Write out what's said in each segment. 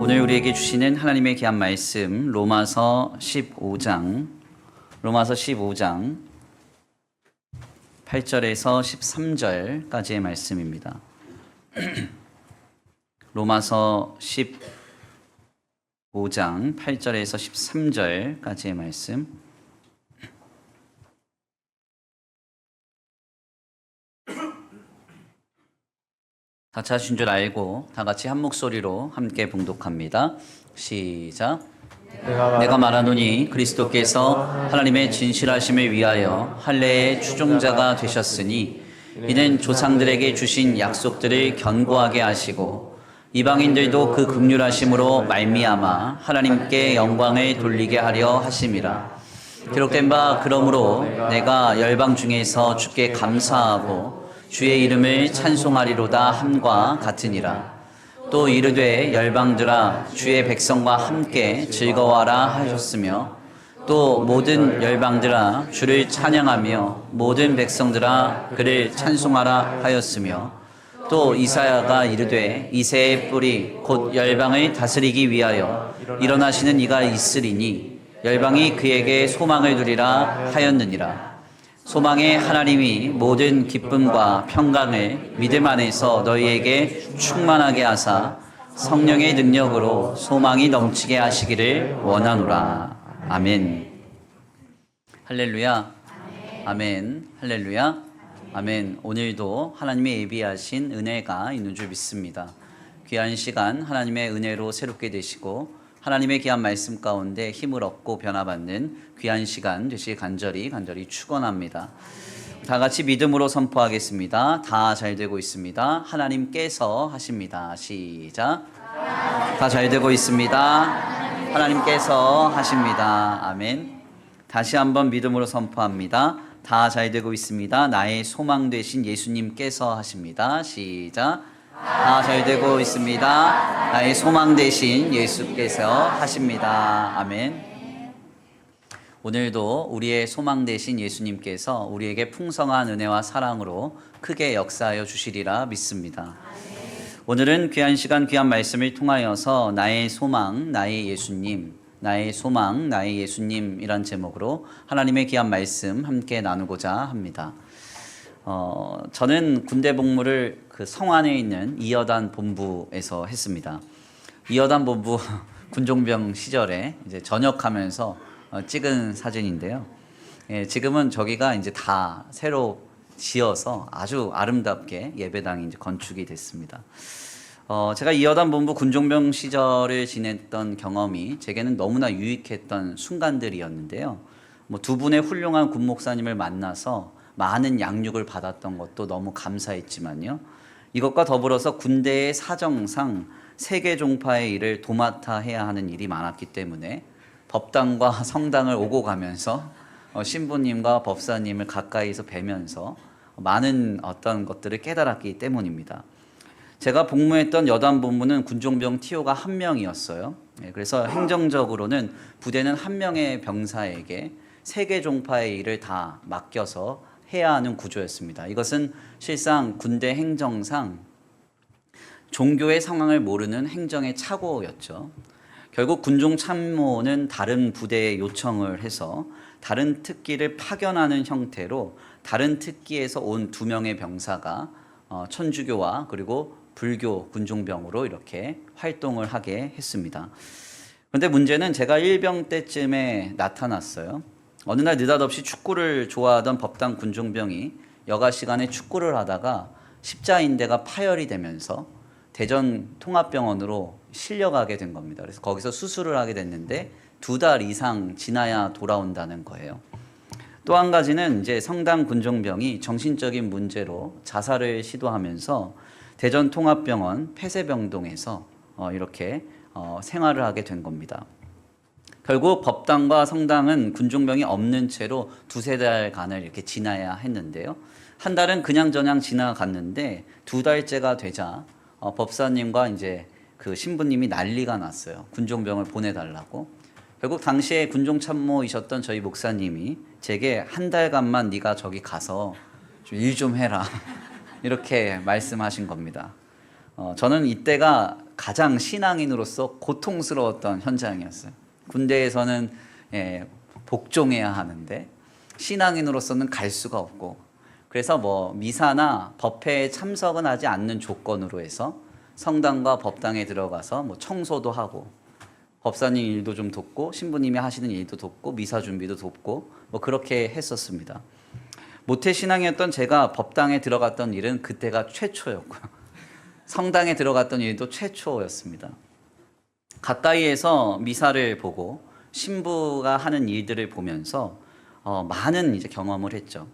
오늘 우리에게 주시는 하나님의 귀한 말씀 로마서 15장 8절에서 13절까지의 말씀입니다. 로마서 15장 8절에서 13절까지의 말씀. 다 찾으신 줄 알고 다 같이 한 목소리로 함께 봉독합니다. 시작. 내가 말하노니 그리스도께서 하나님의 진실하심을 위하여 할례의 추종자가 되셨으니 이는 조상들에게 주신 약속들을 견고하게 하시고 이방인들도 그 긍휼하심으로 말미암아 하나님께 영광을 돌리게 하려 하심이라. 기록된 바 그러므로 내가 열방 중에서 주께 감사하고 주의 이름을 찬송하리로다 함과 같으니라. 또 이르되 열방들아 주의 백성과 함께 즐거워하라 하셨으며 또 모든 열방들아 주를 찬양하며 모든 백성들아 그를 찬송하라 하였으며 또 이사야가 이르되 이새의 뿌리 곧 열방을 다스리기 위하여 일어나시는 이가 있으리니 열방이 그에게 소망을 두리라 하였느니라. 소망의 하나님이 모든 기쁨과 평강을 믿음 안에서 너희에게 충만하게 하사 성령의 능력으로 소망이 넘치게 하시기를 원하노라. 아멘. 할렐루야. 아멘. 할렐루야. 아멘. 오늘도 하나님의 예비하신 은혜가 있는 줄 믿습니다. 귀한 시간 하나님의 은혜로 새롭게 되시고 하나님의 귀한 말씀 가운데 힘을 얻고 변화받는 귀한 시간 되시길 간절히 축원합니다. 다 같이 믿음으로 선포하겠습니다. 다 잘 되고 있습니다. 하나님께서 하십니다. 시작. 다 잘 되고 있습니다. 하나님께서 하십니다. 아멘. 다시 한번 믿음으로 선포합니다. 다 잘 되고 있습니다. 나의 소망 되신 예수님께서 하십니다. 시작. 다 잘 되고 있습니다. 나의 소망 되신 예수께서 하십니다. 아멘. 오늘도 우리의 소망 되신 예수님께서 우리에게 풍성한 은혜와 사랑으로 크게 역사하여 주시리라 믿습니다. 오늘은 귀한 시간 귀한 말씀을 통하여서 나의 소망 나의 예수님, 나의 소망 나의 예수님이란 제목으로 하나님의 귀한 말씀 함께 나누고자 합니다. 저는 군대 복무를 그 성안에 있는 이여단 본부에서 했습니다. 이여단 본부 군종병 시절에 이제 전역하면서 찍은 사진인데요. 예, 지금은 저기가 이제 다 새로 지어서 아주 아름답게 예배당이 이제 건축이 됐습니다. 제가 이여단 본부 군종병 시절을 지냈던 경험이 제게는 너무나 유익했던 순간들이었는데요. 뭐 두 분의 훌륭한 군 목사님을 만나서 많은 양육을 받았던 것도 너무 감사했지만요. 이것과 더불어서 군대의 사정상 세계 종파의 일을 도맡아 해야 하는 일이 많았기 때문에 법당과 성당을 오고 가면서 신부님과 법사님을 가까이서 뵈면서 많은 어떤 것들을 깨달았기 때문입니다. 제가 복무했던 여단 본부는 군종병 TO가 한 명이었어요. 그래서 행정적으로는 부대는 한 명의 병사에게 세계 종파의 일을 다 맡겨서 해야 하는 구조였습니다. 이것은 실상 군대 행정상 종교의 상황을 모르는 행정의 착오였죠. 결국 군종 참모는 다른 부대에 요청을 해서 다른 특기를 파견하는 형태로 다른 특기에서 온 2명의 병사가 천주교와 그리고 불교 군종병으로 이렇게 활동을 하게 했습니다. 그런데 문제는 제가 일병 때쯤에 나타났어요. 어느 날 느닷없이 축구를 좋아하던 법당 군종병이 여가 시간에 축구를 하다가 십자인대가 파열이 되면서 대전 통합병원으로 실려가게 된 겁니다. 그래서 거기서 수술을 하게 됐는데 2달 이상 지나야 돌아온다는 거예요. 또 한 가지는 이제 성당 군종병이 정신적인 문제로 자살을 시도하면서 대전 통합병원 폐쇄병동에서 이렇게 생활을 하게 된 겁니다. 결국 법당과 성당은 군종병이 없는 채로 2-3달간을 이렇게 지나야 했는데요. 한 달은 그냥저냥 지나갔는데 2달째가 되자 법사님과 이제 그 신부님이 난리가 났어요. 군종병을 보내달라고. 결국 당시에 군종 참모이셨던 저희 목사님이 제게 한 달간만 네가 저기 가서 일 좀 해라 이렇게 말씀하신 겁니다. 저는 이때가 가장 신앙인으로서 고통스러웠던 현장이었어요. 군대에서는 복종해야 하는데 신앙인으로서는 갈 수가 없고, 그래서 뭐 미사나 법회에 참석은 하지 않는 조건으로 해서 성당과 법당에 들어가서 뭐 청소도 하고 법사님 일도 좀 돕고 신부님이 하시는 일도 돕고 미사 준비도 돕고 뭐 그렇게 했었습니다. 모태신앙이었던 제가 법당에 들어갔던 일은 그때가 최초였고요. 성당에 들어갔던 일도 최초였습니다. 가까이에서 미사를 보고 신부가 하는 일들을 보면서 많은 이제 경험을 했죠.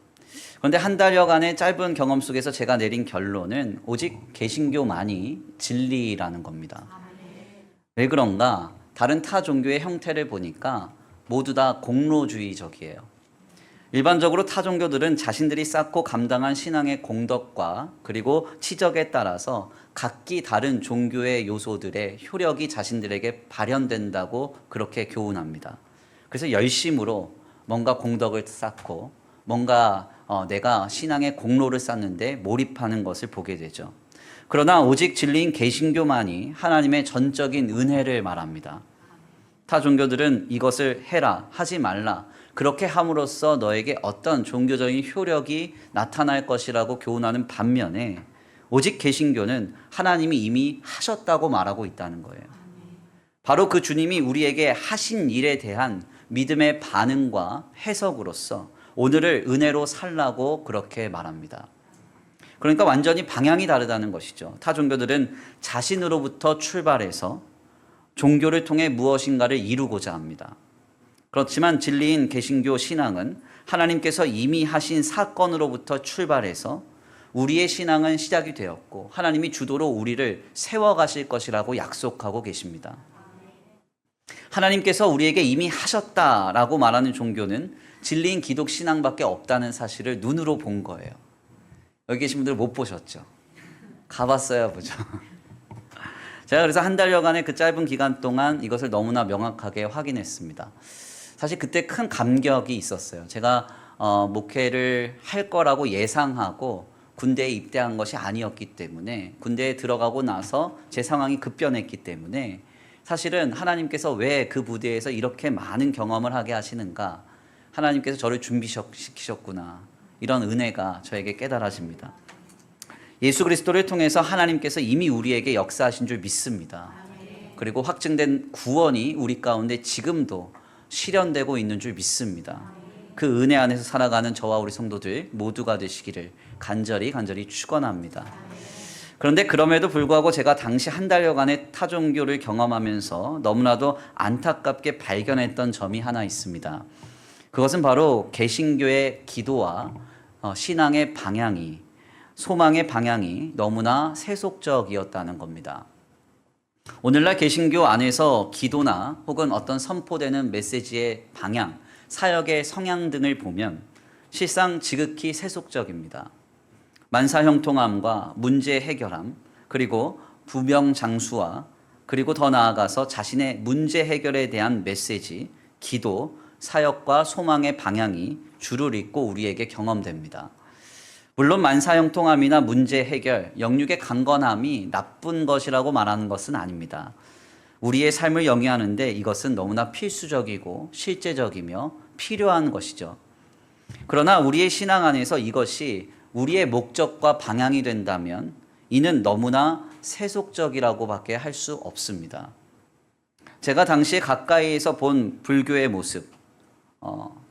그런데 한 달여간의 짧은 경험 속에서 제가 내린 결론은 오직 개신교만이 진리라는 겁니다. 왜 그런가? 다른 타 종교의 형태를 보니까 모두 다 공로주의적이에요. 일반적으로 타 종교들은 자신들이 쌓고 감당한 신앙의 공덕과 그리고 치적에 따라서 각기 다른 종교의 요소들의 효력이 자신들에게 발현된다고 그렇게 교훈합니다. 그래서 열심으로 뭔가 공덕을 쌓고 뭔가 내가 신앙의 공로를 쌓는데 몰입하는 것을 보게 되죠. 그러나 오직 진리인 개신교만이 하나님의 전적인 은혜를 말합니다. 타 종교들은 이것을 해라, 하지 말라, 그렇게 함으로써 너에게 어떤 종교적인 효력이 나타날 것이라고 교훈하는 반면에 오직 개신교는 하나님이 이미 하셨다고 말하고 있다는 거예요. 바로 그 주님이 우리에게 하신 일에 대한 믿음의 반응과 해석으로서 오늘을 은혜로 살라고 그렇게 말합니다. 그러니까 완전히 방향이 다르다는 것이죠. 타 종교들은 자신으로부터 출발해서 종교를 통해 무엇인가를 이루고자 합니다. 그렇지만 진리인 개신교 신앙은 하나님께서 이미 하신 사건으로부터 출발해서 우리의 신앙은 시작이 되었고 하나님이 주도로 우리를 세워가실 것이라고 약속하고 계십니다. 하나님께서 우리에게 이미 하셨다라고 말하는 종교는 진리인 기독 신앙밖에 없다는 사실을 눈으로 본 거예요. 여기 계신 분들 못 보셨죠? 가봤어야 보죠. 제가 그래서 한 달여간의 그 짧은 기간 동안 이것을 너무나 명확하게 확인했습니다. 사실 그때 큰 감격이 있었어요. 제가 목회를 할 거라고 예상하고 군대에 입대한 것이 아니었기 때문에, 군대에 들어가고 나서 제 상황이 급변했기 때문에 사실은 하나님께서 왜 그 부대에서 이렇게 많은 경험을 하게 하시는가, 하나님께서 저를 준비시키셨구나, 이런 은혜가 저에게 깨달아집니다. 예수 그리스도를 통해서 하나님께서 이미 우리에게 역사하신 줄 믿습니다. 그리고 확증된 구원이 우리 가운데 지금도 실현되고 있는 줄 믿습니다. 그 은혜 안에서 살아가는 저와 우리 성도들 모두가 되시기를 간절히 축원합니다. 그런데 그럼에도 불구하고 제가 당시 한 달여간의 타종교를 경험하면서 너무나도 안타깝게 발견했던 점이 하나 있습니다. 그것은 바로 개신교의 기도와 신앙의 방향이, 소망의 방향이 너무나 세속적이었다는 겁니다. 오늘날 개신교 안에서 기도나 혹은 어떤 선포되는 메시지의 방향, 사역의 성향 등을 보면 실상 지극히 세속적입니다. 만사형통함과 문제 해결함, 그리고 부병장수와 그리고 더 나아가서 자신의 문제 해결에 대한 메시지, 기도, 사역과 소망의 방향이 줄을 잇고 우리에게 경험됩니다. 물론 만사형통함이나 문제 해결, 영육의 강건함이 나쁜 것이라고 말하는 것은 아닙니다. 우리의 삶을 영위하는데 이것은 너무나 필수적이고 실제적이며 필요한 것이죠. 그러나 우리의 신앙 안에서 이것이 우리의 목적과 방향이 된다면 이는 너무나 세속적이라고밖에 할 수 없습니다. 제가 당시에 가까이에서 본 불교의 모습,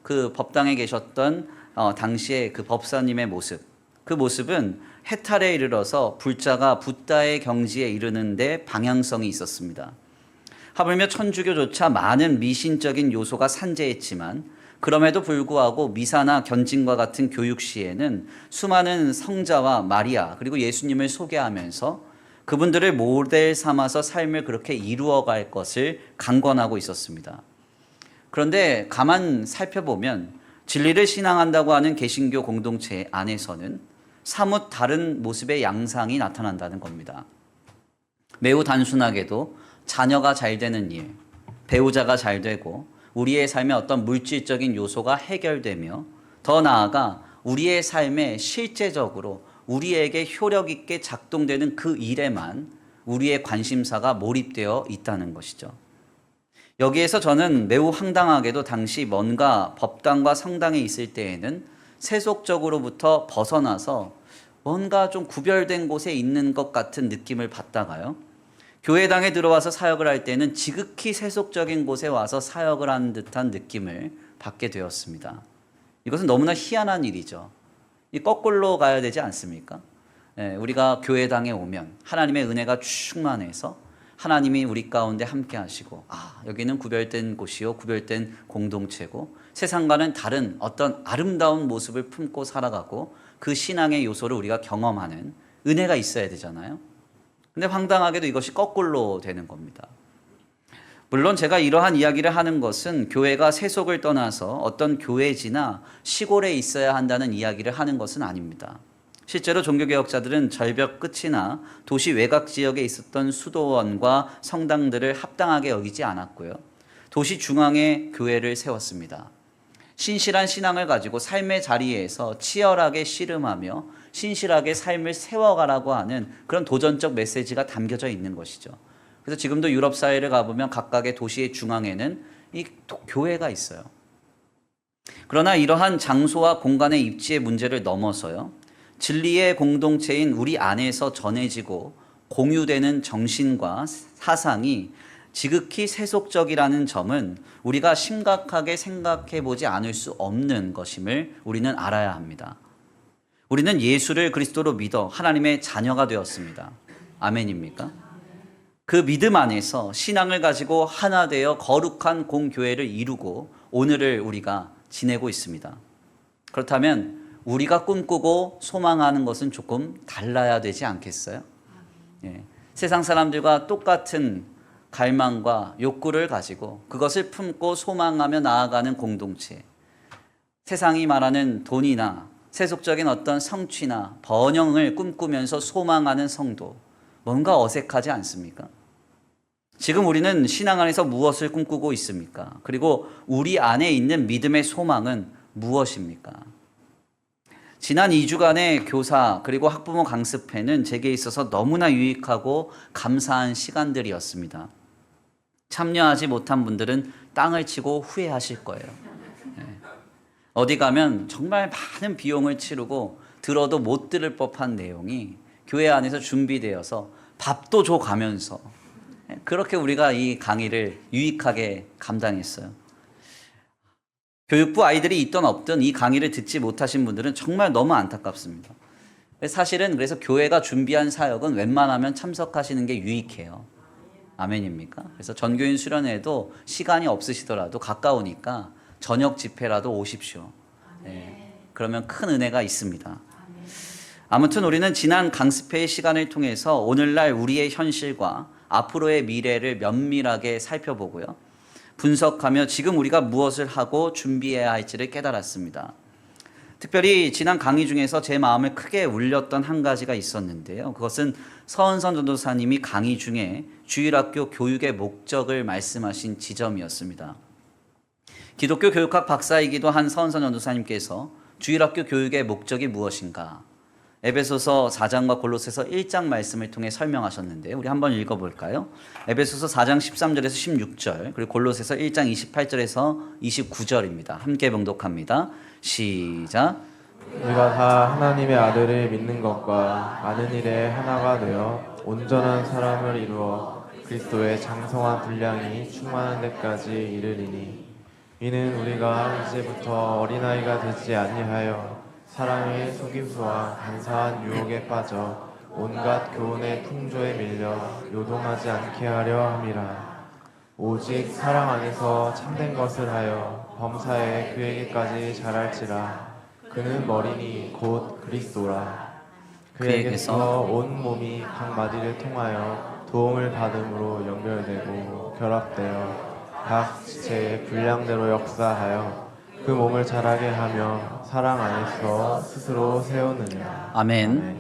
그 법당에 계셨던 당시의 그 법사님의 모습, 그 모습은 해탈에 이르러서 불자가 붓다의 경지에 이르는데 방향성이 있었습니다. 하물며 천주교조차 많은 미신적인 요소가 산재했지만 그럼에도 불구하고 미사나 견진과 같은 교육 시에는 수많은 성자와 마리아 그리고 예수님을 소개하면서 그분들을 모델 삼아서 삶을 그렇게 이루어갈 것을 강권하고 있었습니다. 그런데 가만 살펴보면 진리를 신앙한다고 하는 개신교 공동체 안에서는 사뭇 다른 모습의 양상이 나타난다는 겁니다. 매우 단순하게도 자녀가 잘 되는 일, 배우자가 잘 되고 우리의 삶에 어떤 물질적인 요소가 해결되며 더 나아가 우리의 삶에 실제적으로 우리에게 효력 있게 작동되는 그 일에만 우리의 관심사가 몰입되어 있다는 것이죠. 여기에서 저는 매우 황당하게도 당시 뭔가 법당과 성당에 있을 때에는 세속적으로부터 벗어나서 뭔가 좀 구별된 곳에 있는 것 같은 느낌을 받다가요, 교회당에 들어와서 사역을 할 때는 지극히 세속적인 곳에 와서 사역을 하는 듯한 느낌을 받게 되었습니다. 이것은 너무나 희한한 일이죠. 이 거꾸로 가야 되지 않습니까? 우리가 교회당에 오면 하나님의 은혜가 충만해서 하나님이 우리 가운데 함께 하시고, 여기는 구별된 곳이요, 구별된 공동체고, 세상과는 다른 어떤 아름다운 모습을 품고 살아가고 그 신앙의 요소를 우리가 경험하는 은혜가 있어야 되잖아요. 근데 황당하게도 이것이 거꾸로 되는 겁니다. 물론 제가 이러한 이야기를 하는 것은 교회가 세속을 떠나서 어떤 교회지나 시골에 있어야 한다는 이야기를 하는 것은 아닙니다. 실제로 종교개혁자들은 절벽 끝이나 도시 외곽 지역에 있었던 수도원과 성당들을 합당하게 여기지 않았고요, 도시 중앙에 교회를 세웠습니다. 신실한 신앙을 가지고 삶의 자리에서 치열하게 씨름하며 신실하게 삶을 세워가라고 하는 그런 도전적 메시지가 담겨져 있는 것이죠. 그래서 지금도 유럽 사회를 가보면 각각의 도시의 중앙에는 이 교회가 있어요. 그러나 이러한 장소와 공간의 입지의 문제를 넘어서요, 진리의 공동체인 우리 안에서 전해지고 공유되는 정신과 사상이 지극히 세속적이라는 점은 우리가 심각하게 생각해 보지 않을 수 없는 것임을 우리는 알아야 합니다. 우리는 예수를 그리스도로 믿어 하나님의 자녀가 되었습니다. 아멘입니까? 그 믿음 안에서 신앙을 가지고 하나 되어 거룩한 공교회를 이루고 오늘을 우리가 지내고 있습니다. 그렇다면 우리가 꿈꾸고 소망하는 것은 조금 달라야 되지 않겠어요? 세상 사람들과 똑같은 갈망과 욕구를 가지고 그것을 품고 소망하며 나아가는 공동체, 세상이 말하는 돈이나 세속적인 어떤 성취나 번영을 꿈꾸면서 소망하는 성도, 뭔가 어색하지 않습니까? 지금 우리는 신앙 안에서 무엇을 꿈꾸고 있습니까? 그리고 우리 안에 있는 믿음의 소망은 무엇입니까? 지난 2주간의 교사 그리고 학부모 강습회는 제게 있어서 너무나 유익하고 감사한 시간들이었습니다. 참여하지 못한 분들은 땅을 치고 후회하실 거예요. 어디 가면 정말 많은 비용을 치르고 들어도 못 들을 법한 내용이 교회 안에서 준비되어서 밥도 줘가면서 그렇게 우리가 이 강의를 유익하게 감당했어요. 교육부 아이들이 있든 없든 이 강의를 듣지 못하신 분들은 정말 너무 안타깝습니다. 사실은 그래서 교회가 준비한 사역은 웬만하면 참석하시는 게 유익해요. 아멘입니까? 그래서 전교인 수련회도 시간이 없으시더라도 가까우니까 저녁 집회라도 오십시오. 그러면 큰 은혜가 있습니다. 아무튼 우리는 지난 강습회의 시간을 통해서 오늘날 우리의 현실과 앞으로의 미래를 면밀하게 살펴보고요, 분석하며 지금 우리가 무엇을 하고 준비해야 할지를 깨달았습니다. 특별히 지난 강의 중에서 제 마음을 크게 울렸던 한 가지가 있었는데요. 그것은 서은선 전도사님이 강의 중에 주일학교 교육의 목적을 말씀하신 지점이었습니다. 기독교 교육학 박사이기도 한 서은선 전도사님께서 주일학교 교육의 목적이 무엇인가, 에베소서 4장과 골로새서 1장 말씀을 통해 설명하셨는데요. 우리 한번 읽어볼까요? 에베소서 4장 13절에서 16절, 그리고 골로새서 1장 28절에서 29절입니다. 함께 봉독합니다. 시작. 우리가 다 하나님의 아들을 믿는 것과 아는 일에 하나가 되어 온전한 사람을 이루어 그리스도의 장성한 분량이 충만한 데까지 이르리니, 이는 우리가 이제부터 어린아이가 되지 아니하여 사랑의 속임수와 간사한 유혹에 빠져 온갖 교훈의 풍조에 밀려 요동하지 않게 하려 함이라. 오직 사랑 안에서 참된 것을 하여 범사에 그에게까지 자랄지라. 그는 머리니 곧 그리스도라. 그에게서 온 몸이 각 마디를 통하여 도움을 받음으로 연결되고 결합되어 각 지체의 분량대로 역사하여 그 몸을 자라게 하며 사랑 안에서 스스로 세우느냐. 아멘.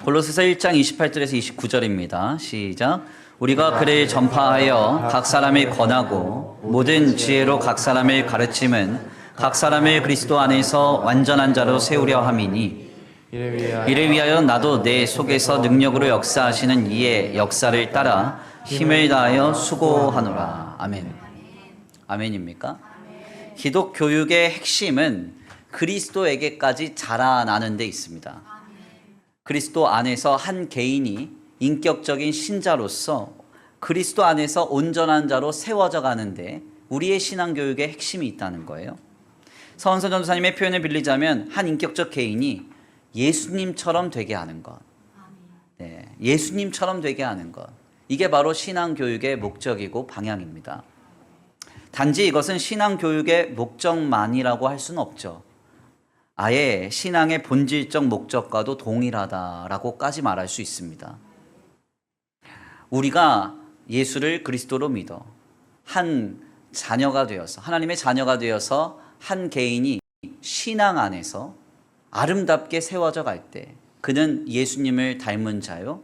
골로새서 1장 28절에서 29절입니다. 시작. 우리가 그를 전파하여 각 사람을 권하고 모든 지혜로 각 사람을 가르침은 각 사람을 그리스도 안에서 완전한 자로 세우려 함이니, 이를 위하여 나도 내 속에서 능력으로 역사하시는 이의 역사를 따라 힘을 다하여 수고하노라. 아멘. 아멘입니까? 기독 교육의 핵심은 그리스도에게까지 자라나는 데 있습니다. 그리스도 안에서 한 개인이 인격적인 신자로서 그리스도 안에서 온전한 자로 세워져 가는데 우리의 신앙교육의 핵심이 있다는 거예요. 서은선 전도사님의 표현을 빌리자면 한 인격적 개인이 예수님처럼 되게 하는 것. 네, 예수님처럼 되게 하는 것. 이게 바로 신앙교육의 목적이고 방향입니다. 단지 이것은 신앙교육의 목적만이라고 할 수는 없죠. 아예 신앙의 본질적 목적과도 동일하다라고까지 말할 수 있습니다. 우리가 예수를 그리스도로 믿어 한 자녀가 되어서 하나님의 자녀가 되어서 한 개인이 신앙 안에서 아름답게 세워져 갈 때 그는 예수님을 닮은 자요,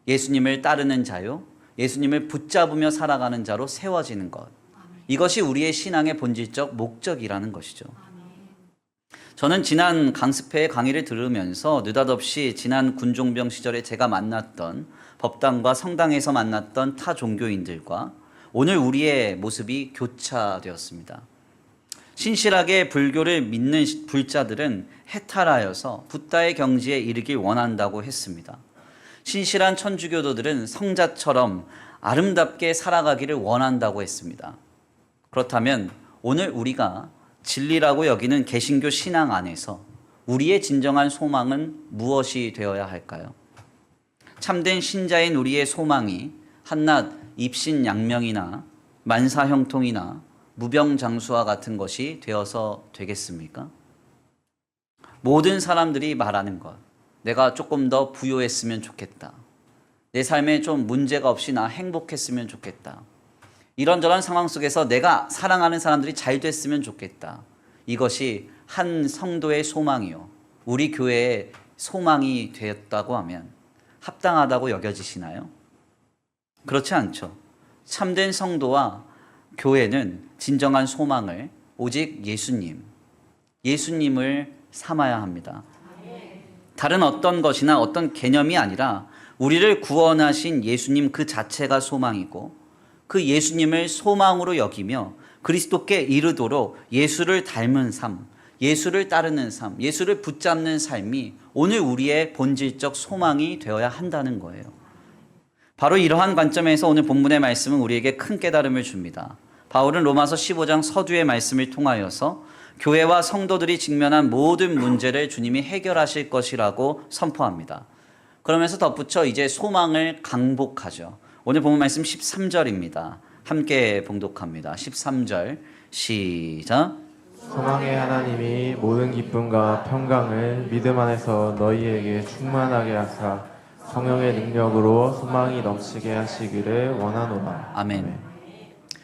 예수님을 따르는 자요, 예수님을 붙잡으며 살아가는 자로 세워지는 것. 이것이 우리의 신앙의 본질적 목적이라는 것이죠. 저는 지난 강습회 강의를 들으면서 느닷없이 지난 군종병 시절에 제가 만났던 법당과 성당에서 만났던 타 종교인들과 오늘 우리의 모습이 교차되었습니다. 신실하게 불교를 믿는 불자들은 해탈하여서 붓다의 경지에 이르길 원한다고 했습니다. 신실한 천주교도들은 성자처럼 아름답게 살아가기를 원한다고 했습니다. 그렇다면 오늘 우리가 진리라고 여기는 개신교 신앙 안에서 우리의 진정한 소망은 무엇이 되어야 할까요? 참된 신자인 우리의 소망이 한낱 입신양명이나 만사형통이나 무병장수와 같은 것이 되어서 되겠습니까? 모든 사람들이 말하는 것, 내가 조금 더 부유했으면 좋겠다. 내 삶에 좀 문제가 없이 나 행복했으면 좋겠다. 이런저런 상황 속에서 내가 사랑하는 사람들이 잘 됐으면 좋겠다. 이것이 한 성도의 소망이요, 우리 교회의 소망이 되었다고 하면 합당하다고 여겨지시나요? 그렇지 않죠. 참된 성도와 교회는 진정한 소망을 오직 예수님을 삼아야 합니다. 다른 어떤 것이나 어떤 개념이 아니라 우리를 구원하신 예수님 그 자체가 소망이고 그 예수님을 소망으로 여기며 그리스도께 이르도록 예수를 닮은 삶, 예수를 따르는 삶, 예수를 붙잡는 삶이 오늘 우리의 본질적 소망이 되어야 한다는 거예요. 바로 이러한 관점에서 오늘 본문의 말씀은 우리에게 큰 깨달음을 줍니다. 바울은 로마서 15장 서두의 말씀을 통하여서 교회와 성도들이 직면한 모든 문제를 주님이 해결하실 것이라고 선포합니다. 그러면서 덧붙여 이제 소망을 강복하죠. 오늘 본문 말씀 13절입니다. 함께 봉독합니다. 13절 시작. 소망의 하나님이 모든 기쁨과 평강을 믿음 안에서 너희에게 충만하게 하사 성령의 능력으로 소망이 넘치게 하시기를 원하노라. 아멘.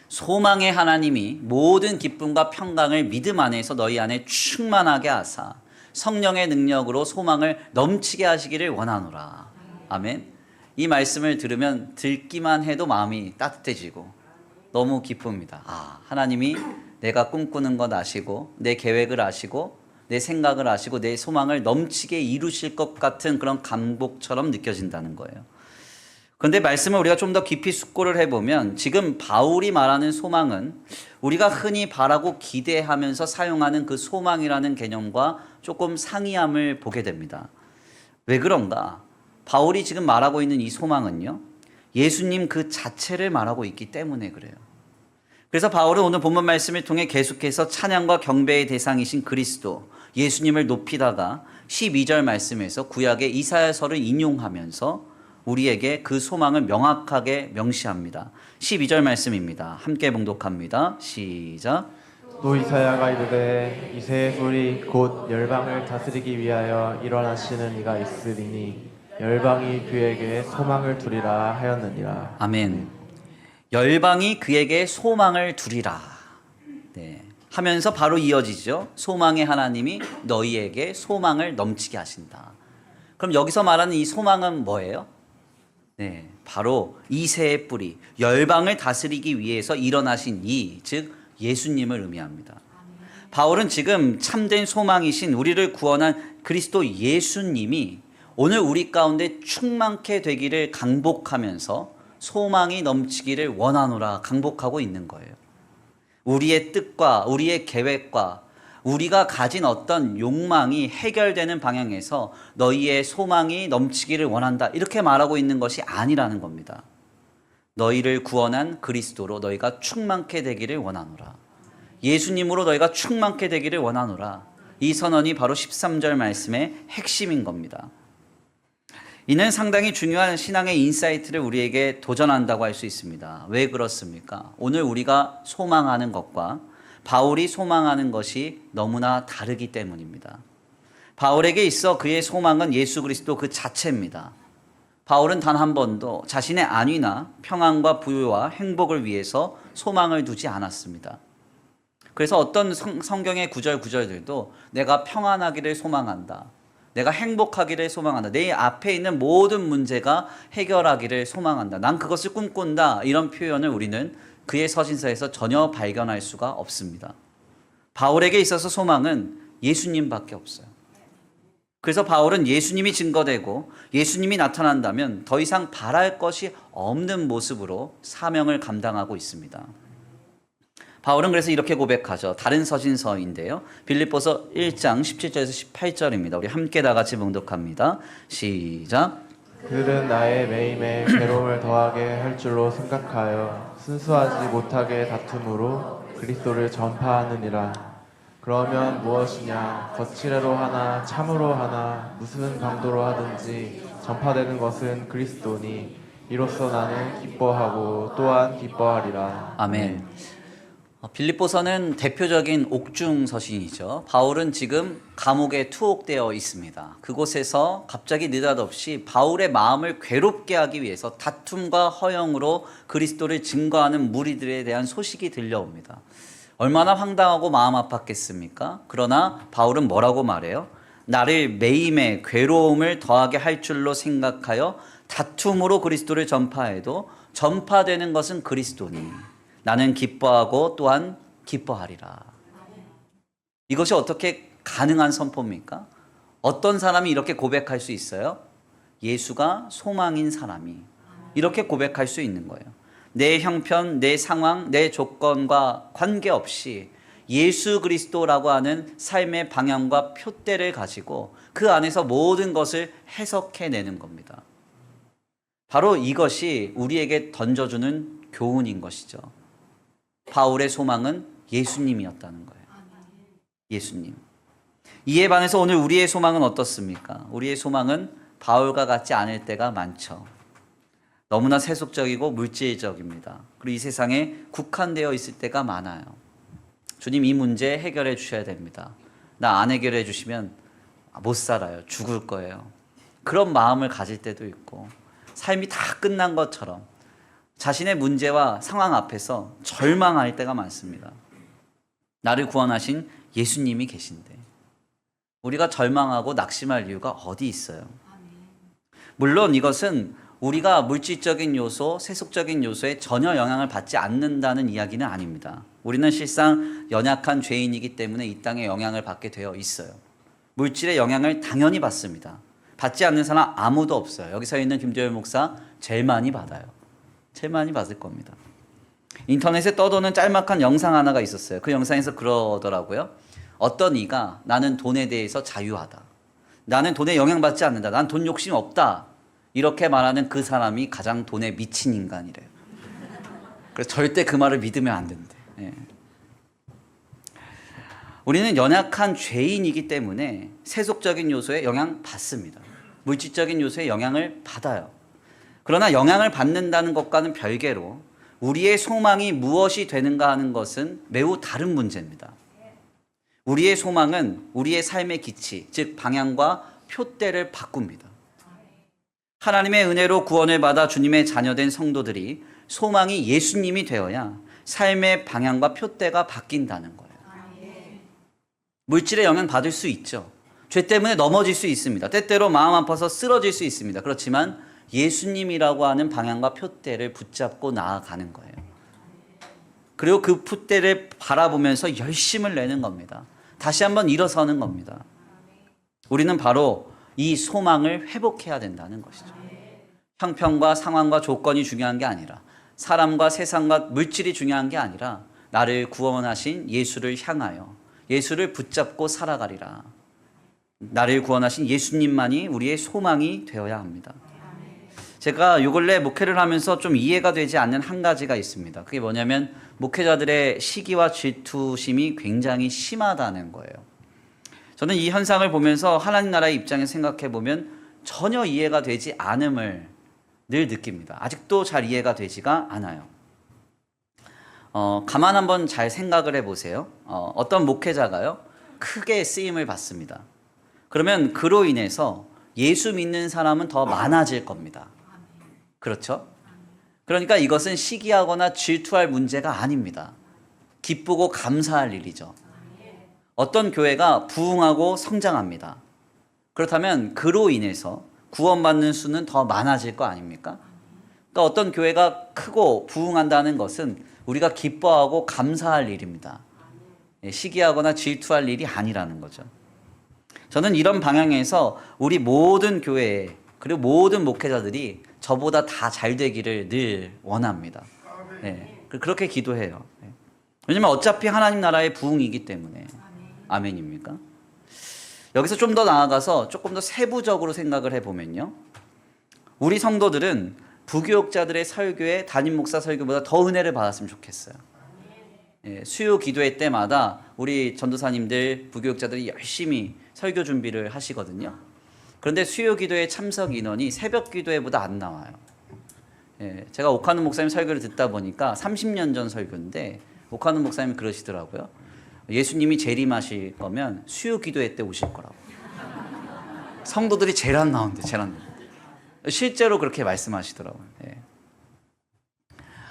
소망의 하나님이 모든 기쁨과 평강을 믿음 안에서 너희 안에 충만하게 하사 성령의 능력으로 소망을 넘치게 하시기를 원하노라. 아멘. 이 말씀을 들으면 듣기만 해도 마음이 따뜻해지고 너무 기쁩니다. 하나님이 내가 꿈꾸는 것 아시고 내 계획을 아시고 내 생각을 아시고 내 소망을 넘치게 이루실 것 같은 그런 감복처럼 느껴진다는 거예요. 그런데 말씀을 우리가 좀 더 깊이 숙고를 해보면 지금 바울이 말하는 소망은 우리가 흔히 바라고 기대하면서 사용하는 그 소망이라는 개념과 조금 상이함을 보게 됩니다. 왜 그런가? 바울이 지금 말하고 있는 이 소망은요, 예수님 그 자체를 말하고 있기 때문에 그래요. 그래서 바울은 오늘 본문 말씀을 통해 계속해서 찬양과 경배의 대상이신 그리스도, 예수님을 높이다가 12절 말씀에서 구약의 이사야서를 인용하면서 우리에게 그 소망을 명확하게 명시합니다. 12절 말씀입니다. 함께 봉독합니다. 시작. 또 이사야가 이르되 이새의 소리 곧 열방을 다스리기 위하여 일어나시는 이가 있으리니 열방이 그에게 소망을 두리라 하였느니라. 아멘. 열방이 그에게 소망을 두리라. 네. 하면서 바로 이어지죠. 소망의 하나님이 너희에게 소망을 넘치게 하신다. 그럼 여기서 말하는 이 소망은 뭐예요? 네, 바로 이새의 뿌리, 열방을 다스리기 위해서 일어나신 이, 즉 예수님을 의미합니다. 바울은 지금 참된 소망이신 우리를 구원한 그리스도 예수님이 오늘 우리 가운데 충만케 되기를 강복하면서 소망이 넘치기를 원하노라 강복하고 있는 거예요. 우리의 뜻과 우리의 계획과 우리가 가진 어떤 욕망이 해결되는 방향에서 너희의 소망이 넘치기를 원한다. 이렇게 말하고 있는 것이 아니라는 겁니다. 너희를 구원한 그리스도로 너희가 충만케 되기를 원하노라. 예수님으로 너희가 충만케 되기를 원하노라. 이 선언이 바로 13절 말씀의 핵심인 겁니다. 이는 상당히 중요한 신앙의 인사이트를 우리에게 도전한다고 할 수 있습니다. 왜 그렇습니까? 오늘 우리가 소망하는 것과 바울이 소망하는 것이 너무나 다르기 때문입니다. 바울에게 있어 그의 소망은 예수 그리스도 그 자체입니다. 바울은 단 한 번도 자신의 안위나 평안과 부유와 행복을 위해서 소망을 두지 않았습니다. 그래서 어떤 성경의 구절들도 내가 평안하기를 소망한다. 내가 행복하기를 소망한다. 내 앞에 있는 모든 문제가 해결하기를 소망한다. 난 그것을 꿈꾼다. 이런 표현을 우리는 그의 서신서에서 전혀 발견할 수가 없습니다. 바울에게 있어서 소망은 예수님밖에 없어요. 그래서 바울은 예수님이 증거되고 예수님이 나타난다면 더 이상 바랄 것이 없는 모습으로 사명을 감당하고 있습니다. 바울은 그래서 이렇게 고백하죠. 다른 서신서인데요. 빌립보서 1장 17절에서 18절입니다. 우리 함께 다 같이 봉독합니다. 시작. 그들은 나의 매임에 괴로움을 더하게 할 줄로 생각하여 순수하지 못하게 다툼으로 그리스도를 전파하느니라. 그러면 무엇이냐? 거칠애로 하나 참으로 하나 무슨 강도로 하든지 전파되는 것은 그리스도니 이로써 나는 기뻐하고 또한 기뻐하리라. 아멘. 빌립보서는 대표적인 옥중 서신이죠. 바울은 지금 감옥에 투옥되어 있습니다. 그곳에서 갑자기 느닷없이 바울의 마음을 괴롭게 하기 위해서 다툼과 허영으로 그리스도를 증거하는 무리들에 대한 소식이 들려옵니다. 얼마나 황당하고 마음 아팠겠습니까? 그러나 바울은 뭐라고 말해요? 나를 매임에 괴로움을 더하게 할 줄로 생각하여 다툼으로 그리스도를 전파해도 전파되는 것은 그리스도니 나는 기뻐하고 또한 기뻐하리라. 이것이 어떻게 가능한 선포입니까? 어떤 사람이 이렇게 고백할 수 있어요? 예수가 소망인 사람이 이렇게 고백할 수 있는 거예요. 내 형편, 내 상황, 내 조건과 관계없이 예수 그리스도라고 하는 삶의 방향과 표대를 가지고 그 안에서 모든 것을 해석해내는 겁니다. 바로 이것이 우리에게 던져주는 교훈인 것이죠. 바울의 소망은 예수님이었다는 거예요. 예수님. 이에 반해서 오늘 우리의 소망은 어떻습니까? 우리의 소망은 바울과 같지 않을 때가 많죠. 너무나 세속적이고 물질적입니다. 그리고 이 세상에 국한되어 있을 때가 많아요. 주님 이 문제 해결해 주셔야 됩니다. 나 안 해결해 주시면 못 살아요. 죽을 거예요. 그런 마음을 가질 때도 있고 삶이 다 끝난 것처럼 자신의 문제와 상황 앞에서 절망할 때가 많습니다. 나를 구원하신 예수님이 계신데 우리가 절망하고 낙심할 이유가 어디 있어요? 물론 이것은 우리가 물질적인 요소, 세속적인 요소에 전혀 영향을 받지 않는다는 이야기는 아닙니다. 우리는 실상 연약한 죄인이기 때문에 이 땅에 영향을 받게 되어 있어요. 물질의 영향을 당연히 받습니다. 받지 않는 사람 아무도 없어요. 여기 서 있는 김도열 목사 제일 많이 받아요. 제일 많이 받을 겁니다. 인터넷에 떠도는 짤막한 영상 하나가 있었어요. 그 영상에서 그러더라고요. 어떤 이가 나는 돈에 대해서 자유하다. 나는 돈에 영향받지 않는다. 난 돈 욕심 없다. 이렇게 말하는 그 사람이 가장 돈에 미친 인간이래요. 그래서 절대 그 말을 믿으면 안 된대. 예. 우리는 연약한 죄인이기 때문에 세속적인 요소에 영향받습니다. 물질적인 요소에 영향을 받아요. 그러나 영향을 받는다는 것과는 별개로 우리의 소망이 무엇이 되는가 하는 것은 매우 다른 문제입니다. 우리의 소망은 우리의 삶의 기치, 즉 방향과 표대를 바꿉니다. 하나님의 은혜로 구원을 받아 주님의 자녀된 성도들이 소망이 예수님이 되어야 삶의 방향과 표대가 바뀐다는 거예요. 물질에 영향받을 수 있죠. 죄 때문에 넘어질 수 있습니다. 때때로 마음 아파서 쓰러질 수 있습니다. 그렇지만 예수님이라고 하는 방향과 표대를 붙잡고 나아가는 거예요. 그리고 그 풋대를 바라보면서 열심을 내는 겁니다. 다시 한번 일어서는 겁니다. 우리는 바로 이 소망을 회복해야 된다는 것이죠. 형편과 상황과 조건이 중요한 게 아니라, 사람과 세상과 물질이 중요한 게 아니라 나를 구원하신 예수를 향하여 예수를 붙잡고 살아가리라. 나를 구원하신 예수님만이 우리의 소망이 되어야 합니다. 제가 요 근래 목회를 하면서 좀 이해가 되지 않는 한 가지가 있습니다. 그게 뭐냐면 목회자들의 시기와 질투심이 굉장히 심하다는 거예요. 저는 이 현상을 보면서 하나님 나라의 입장에서 생각해 보면 전혀 이해가 되지 않음을 늘 느낍니다. 아직도 잘 이해가 되지가 않아요. 가만 한번 잘 생각을 해보세요. 어떤 목회자가요, 크게 쓰임을 받습니다. 그러면 그로 인해서 예수 믿는 사람은 더 많아질 겁니다. 그렇죠? 그러니까 이것은 시기하거나 질투할 문제가 아닙니다. 기쁘고 감사할 일이죠. 어떤 교회가 부흥하고 성장합니다. 그렇다면 그로 인해서 구원받는 수는 더 많아질 거 아닙니까? 그러니까 어떤 교회가 크고 부흥한다는 것은 우리가 기뻐하고 감사할 일입니다. 시기하거나 질투할 일이 아니라는 거죠. 저는 이런 방향에서 우리 모든 교회 그리고 모든 목회자들이 저보다 다 잘 되기를 늘 원합니다. 그렇게 기도해요. 왜냐면 어차피 하나님 나라의 부흥이기 때문에. 아멘입니까? 여기서 좀 더 나아가서 조금 더 세부적으로 생각을 해보면요, 우리 성도들은 부교육자들의 설교에 담임 목사 설교보다 더 은혜를 받았으면 좋겠어요. 수요 기도회 때마다 우리 전도사님들, 부교육자들이 열심히 설교 준비를 하시거든요. 그런데 수요 기도회 참석 인원이 새벽 기도회보다 안 나와요. 제가 오카노 목사님 설교를 듣다 보니까 30년 전 설교인데 오카노 목사님이 그러시더라고요. 예수님이 재림하실 거면 수요 기도회 때 오실 거라고. 성도들이 제일 안 나오는데, 제일 안 나오는데. 실제로 그렇게 말씀하시더라고요.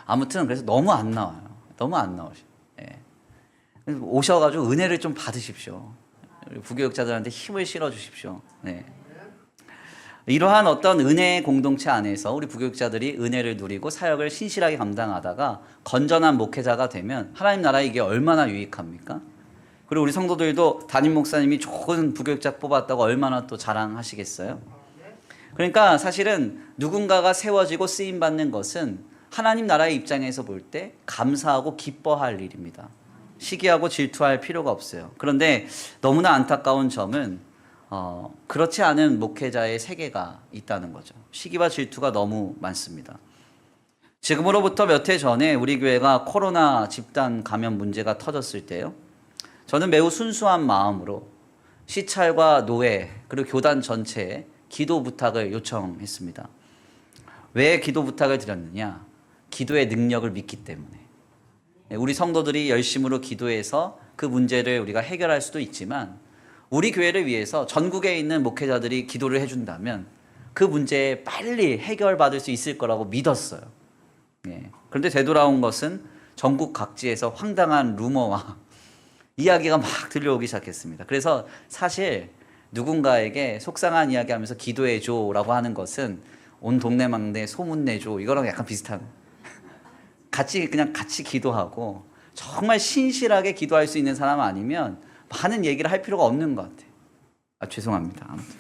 아무튼 그래서 너무 안 나와요. 너무 안 나오셔. 오셔가지고 은혜를 좀 받으십시오. 부교육자들한테 힘을 실어 주십시오. 이러한 어떤 은혜의 공동체 안에서 우리 부교육자들이 은혜를 누리고 사역을 신실하게 감당하다가 건전한 목회자가 되면 하나님 나라에 이게 얼마나 유익합니까? 그리고 우리 성도들도 담임 목사님이 좋은 부교육자 뽑았다고 얼마나 또 자랑하시겠어요? 그러니까 사실은 누군가가 세워지고 쓰임받는 것은 하나님 나라의 입장에서 볼 때 감사하고 기뻐할 일입니다. 시기하고 질투할 필요가 없어요. 그런데 너무나 안타까운 점은 그렇지 않은 목회자의 세계가 있다는 거죠. 시기와 질투가 너무 많습니다. 지금으로부터 몇 해 전에 우리 교회가 코로나 집단 감염 문제가 터졌을 때요, 저는 매우 순수한 마음으로 시찰과 노회 그리고 교단 전체에 기도 부탁을 요청했습니다. 왜 기도 부탁을 드렸느냐? 기도의 능력을 믿기 때문에. 우리 성도들이 열심으로 기도해서 그 문제를 우리가 해결할 수도 있지만 우리 교회를 위해서 전국에 있는 목회자들이 기도를 해준다면 그 문제에 빨리 해결받을 수 있을 거라고 믿었어요. 그런데 되돌아온 것은 전국 각지에서 황당한 루머와 이야기가 막 들려오기 시작했습니다. 그래서 사실 누군가에게 속상한 이야기 하면서 기도해줘 라고 하는 것은 온 동네망대 소문내줘 이거랑 약간 비슷한, 그냥 같이 기도하고 정말 신실하게 기도할 수 있는 사람 아니면 많은 얘기를 할 필요가 없는 것 같아요. 죄송합니다. 아무튼.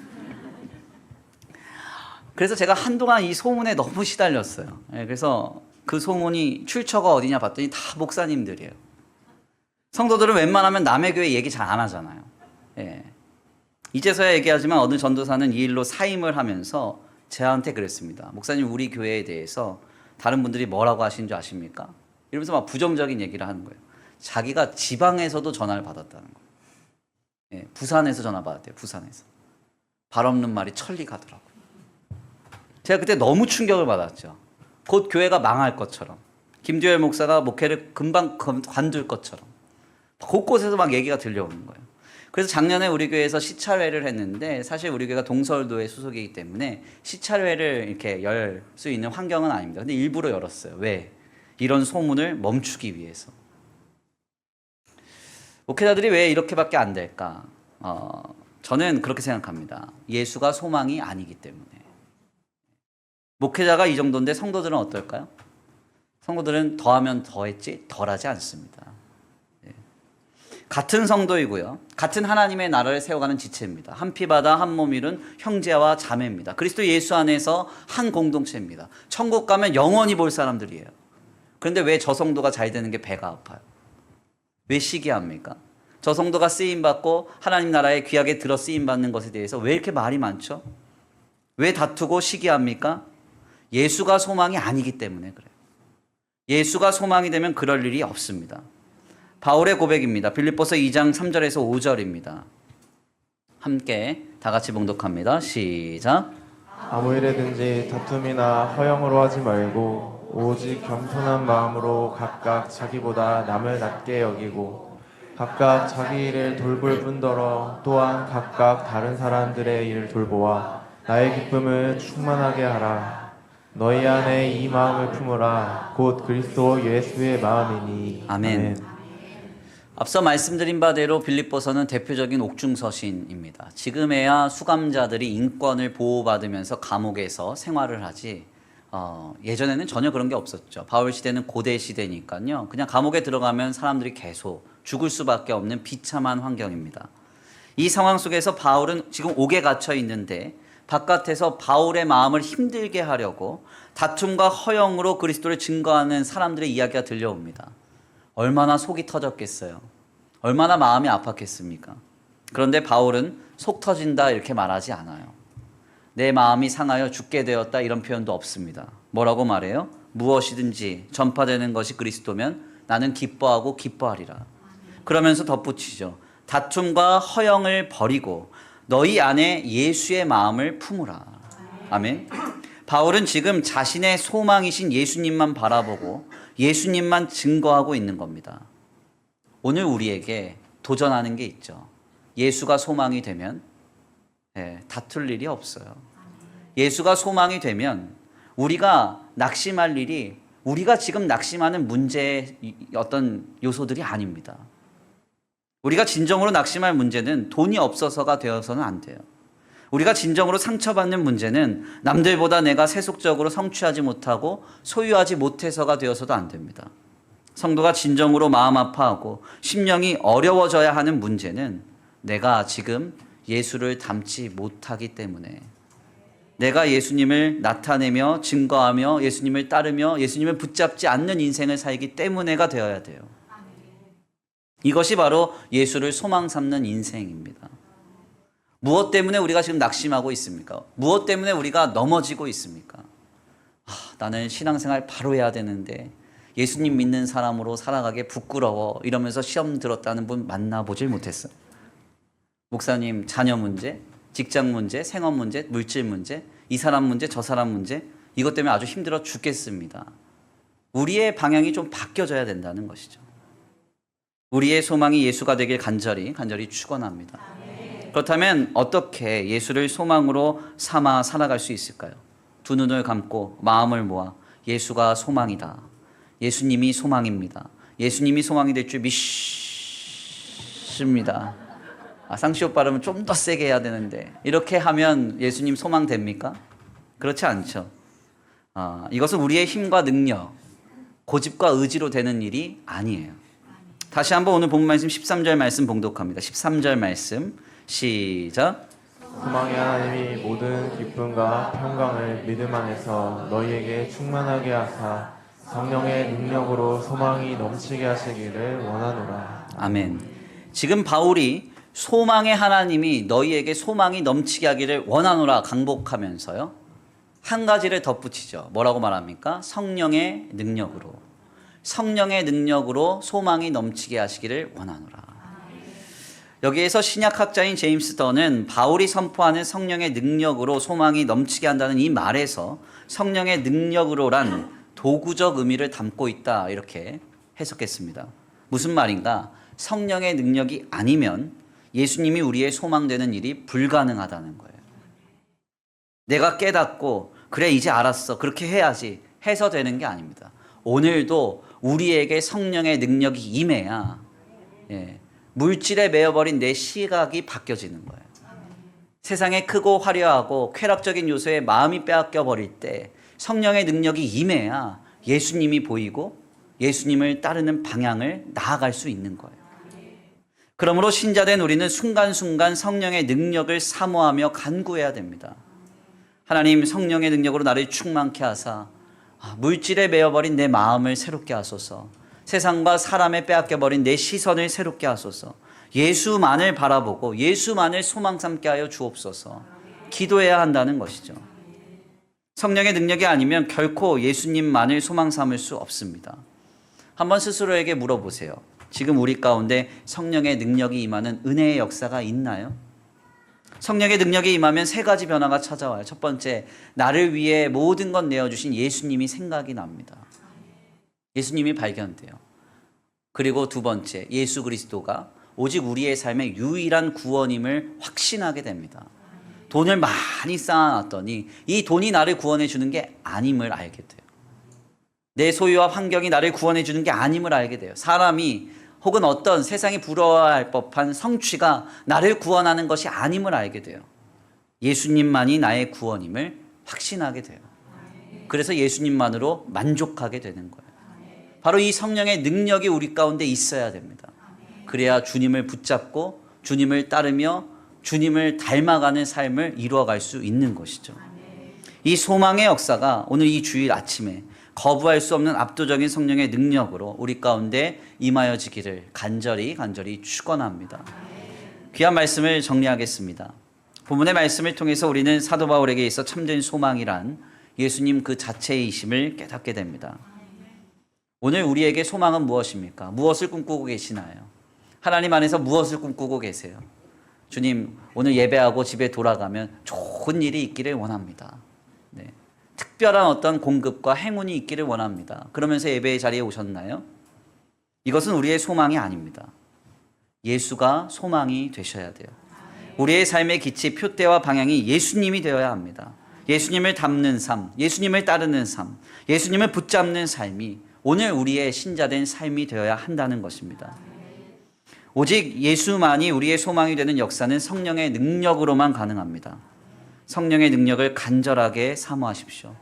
그래서 제가 한동안 이 소문에 너무 시달렸어요. 그래서 그 소문이 출처가 어디냐 봤더니 다 목사님들이에요. 성도들은 웬만하면 남의 교회 얘기 잘 안 하잖아요. 이제서야 얘기하지만 어느 전도사는 이 일로 사임을 하면서 저한테 그랬습니다. 목사님, 우리 교회에 대해서 다른 분들이 뭐라고 하신 줄 아십니까? 이러면서 막 부정적인 얘기를 하는 거예요. 자기가 지방에서도 전화를 받았다는 거예요. 부산에서 전화 받았대요. 부산에서. 발 없는 말이 천리 가더라고요. 제가 그때 너무 충격을 받았죠. 곧 교회가 망할 것처럼, 김두열 목사가 목회를 금방 관둘 것처럼 곳곳에서 막 얘기가 들려오는 거예요. 그래서 작년에 우리 교회에서 시찰회를 했는데, 사실 우리 교회가 동서울도에 소속이기 때문에 시찰회를 이렇게 열 수 있는 환경은 아닙니다. 근데 일부러 열었어요. 왜? 이런 소문을 멈추기 위해서. 목회자들이 왜 이렇게밖에 안 될까? 저는 그렇게 생각합니다. 예수가 소망이 아니기 때문에. 목회자가 이 정도인데 성도들은 어떨까요? 성도들은 더하면 더했지 덜하지 않습니다. 예. 같은 성도이고요. 같은 하나님의 나라를 세워가는 지체입니다. 한 피바다 한 몸 이룬 형제와 자매입니다. 그리스도 예수 안에서 한 공동체입니다. 천국 가면 영원히 볼 사람들이에요. 그런데 왜 저 성도가 잘 되는 게 배가 아파요? 왜 시기합니까? 저 성도가 쓰임받고 하나님 나라에 귀하게 들어 쓰임받는 것에 대해서 왜 이렇게 말이 많죠? 왜 다투고 시기합니까? 예수가 소망이 아니기 때문에 그래요. 예수가 소망이 되면 그럴 일이 없습니다. 바울의 고백입니다. 빌립보서 2장 3절에서 5절입니다. 함께 다 같이 봉독합니다. 시작. 아무 일에든지 다툼이나 허영으로 하지 말고 오직 겸손한 마음으로 각각 자기보다 남을 낮게 여기고 각각 자기 일을 돌볼 뿐더러 또한 각각 다른 사람들의 일을 돌보아 나의 기쁨을 충만하게 하라. 너희 안에 이 마음을 품으라. 곧 그리스도 예수의 마음이니. 아멘. 앞서 말씀드린 바대로 빌립보서는 대표적인 옥중서신입니다. 지금에야 수감자들이 인권을 보호받으면서 감옥에서 생활을 하지 예전에는 전혀 그런 게 없었죠. 바울 시대는 고대 시대니까요. 그냥 감옥에 들어가면 사람들이 계속 죽을 수밖에 없는 비참한 환경입니다. 이 상황 속에서 바울은 지금 옥에 갇혀 있는데 바깥에서 바울의 마음을 힘들게 하려고 다툼과 허영으로 그리스도를 증거하는 사람들의 이야기가 들려옵니다. 얼마나 속이 터졌겠어요. 얼마나 마음이 아팠겠습니까? 그런데 바울은 속 터진다 이렇게 말하지 않아요. 내 마음이 상하여 죽게 되었다 이런 표현도 없습니다. 뭐라고 말해요? 무엇이든지 전파되는 것이 그리스도면 나는 기뻐하고 기뻐하리라. 그러면서 덧붙이죠. 다툼과 허영을 버리고 너희 안에 예수의 마음을 품으라. 아멘. 바울은 지금 자신의 소망이신 예수님만 바라보고 예수님만 증거하고 있는 겁니다. 오늘 우리에게 도전하는 게 있죠. 예수가 소망이 되면 다툴 일이 없어요. 예수가 소망이 되면 우리가 낙심할 일이 우리가 지금 낙심하는 문제의 어떤 요소들이 아닙니다. 우리가 진정으로 낙심할 문제는 돈이 없어서가 되어서는 안 돼요. 우리가 진정으로 상처받는 문제는 남들보다 내가 세속적으로 성취하지 못하고 소유하지 못해서가 되어서도 안 됩니다. 성도가 진정으로 마음 아파하고 심령이 어려워져야 하는 문제는 내가 지금 예수를 닮지 못하기 때문에 내가 예수님을 나타내며 증거하며 예수님을 따르며 예수님을 붙잡지 않는 인생을 살기 때문에가 되어야 돼요. 이것이 바로 예수를 소망 삼는 인생입니다. 무엇 때문에 우리가 지금 낙심하고 있습니까? 무엇 때문에 우리가 넘어지고 있습니까? 나는 신앙생활 바로 해야 되는데 예수님 믿는 사람으로 살아가기 부끄러워 이러면서 시험 들었다는 분 만나보질 못했어요. 목사님 자녀 문제, 직장 문제, 생업 문제, 물질 문제, 이 사람 문제, 저 사람 문제 이것 때문에 아주 힘들어 죽겠습니다. 우리의 방향이 좀 바뀌어져야 된다는 것이죠. 우리의 소망이 예수가 되길 간절히 축원합니다. 그렇다면 어떻게 예수를 소망으로 삼아 살아갈 수 있을까요? 두 눈을 감고 마음을 모아 예수가 소망이다. 예수님이 소망입니다. 예수님이 소망이 될 줄 믿습니다. 쌍시옷 발음은 좀 더 세게 해야 되는데 이렇게 하면 예수님 소망 됩니까? 그렇지 않죠. 이것은 우리의 힘과 능력, 고집과 의지로 되는 일이 아니에요. 다시 한번 오늘 본문 말씀 13절 말씀 봉독합니다. 13절 말씀 시작. 소망의 하나님이 모든 기쁨과 평강을 믿음 안에서 너희에게 충만하게 하사 성령의 능력으로 소망이 넘치게 하시기를 원하노라. 아멘. 지금 바울이 소망의 하나님이 너희에게 소망이 넘치게 하기를 원하노라 강복하면서요. 한 가지를 덧붙이죠. 뭐라고 말합니까? 성령의 능력으로. 성령의 능력으로 소망이 넘치게 하시기를 원하노라. 여기에서 신약학자인 제임스 던은 바울이 선포하는 성령의 능력으로 소망이 넘치게 한다는 이 말에서 성령의 능력으로란 도구적 의미를 담고 있다 이렇게 해석했습니다. 무슨 말인가? 성령의 능력이 아니면 예수님이 우리의 소망되는 일이 불가능하다는 거예요. 내가 깨닫고 그래 이제 알았어 그렇게 해야지 해서 되는 게 아닙니다. 오늘도 우리에게 성령의 능력이 임해야 물질에 매여버린 내 시각이 바뀌어지는 거예요. 세상에 크고 화려하고 쾌락적인 요소에 마음이 빼앗겨 버릴 때 성령의 능력이 임해야 예수님이 보이고 예수님을 따르는 방향을 나아갈 수 있는 거예요. 그러므로 신자된 우리는 순간순간 성령의 능력을 사모하며 간구해야 됩니다. 하나님, 성령의 능력으로 나를 충만케 하사 물질에 매여버린 내 마음을 새롭게 하소서. 세상과 사람에 빼앗겨버린 내 시선을 새롭게 하소서. 예수만을 바라보고 예수만을 소망 삼게 하여 주옵소서. 기도해야 한다는 것이죠. 성령의 능력이 아니면 결코 예수님만을 소망 삼을 수 없습니다. 한번 스스로에게 물어보세요. 지금 우리 가운데 성령의 능력이 임하는 은혜의 역사가 있나요? 성령의 능력이 임하면 세 가지 변화가 찾아와요. 첫 번째, 나를 위해 모든 것 내어주신 예수님이 생각이 납니다. 예수님이 발견돼요. 그리고 두 번째, 예수 그리스도가 오직 우리의 삶의 유일한 구원임을 확신하게 됩니다. 돈을 많이 쌓아놨더니 이 돈이 나를 구원해 주는 게 아님을 알게 돼요. 내 소유와 환경이 나를 구원해 주는 게 아님을 알게 돼요. 사람이 혹은 어떤 세상이 부러워할 법한 성취가 나를 구원하는 것이 아님을 알게 돼요. 예수님만이 나의 구원임을 확신하게 돼요. 그래서 예수님만으로 만족하게 되는 거예요. 바로 이 성령의 능력이 우리 가운데 있어야 됩니다. 그래야 주님을 붙잡고 주님을 따르며 주님을 닮아가는 삶을 이루어갈 수 있는 것이죠. 이 소망의 역사가 오늘 이 주일 아침에 거부할 수 없는 압도적인 성령의 능력으로 우리 가운데 임하여지기를 간절히 축원합니다. 귀한 말씀을 정리하겠습니다. 본문의 말씀을 통해서 우리는 사도 바울에게 있어 참된 소망이란 예수님 그 자체이심을 깨닫게 됩니다. 오늘 우리에게 소망은 무엇입니까? 무엇을 꿈꾸고 계시나요? 하나님 안에서 무엇을 꿈꾸고 계세요? 주님, 오늘 예배하고 집에 돌아가면 좋은 일이 있기를 원합니다. 네. 특별한 어떤 공급과 행운이 있기를 원합니다. 그러면서 예배의 자리에 오셨나요? 이것은 우리의 소망이 아닙니다. 예수가 소망이 되셔야 돼요. 우리의 삶의 기치, 표대와 방향이 예수님이 되어야 합니다. 예수님을 닮는 삶, 예수님을 따르는 삶, 예수님을 붙잡는 삶이 오늘 우리의 신자된 삶이 되어야 한다는 것입니다. 오직 예수만이 우리의 소망이 되는 역사는 성령의 능력으로만 가능합니다. 성령의 능력을 간절하게 사모하십시오.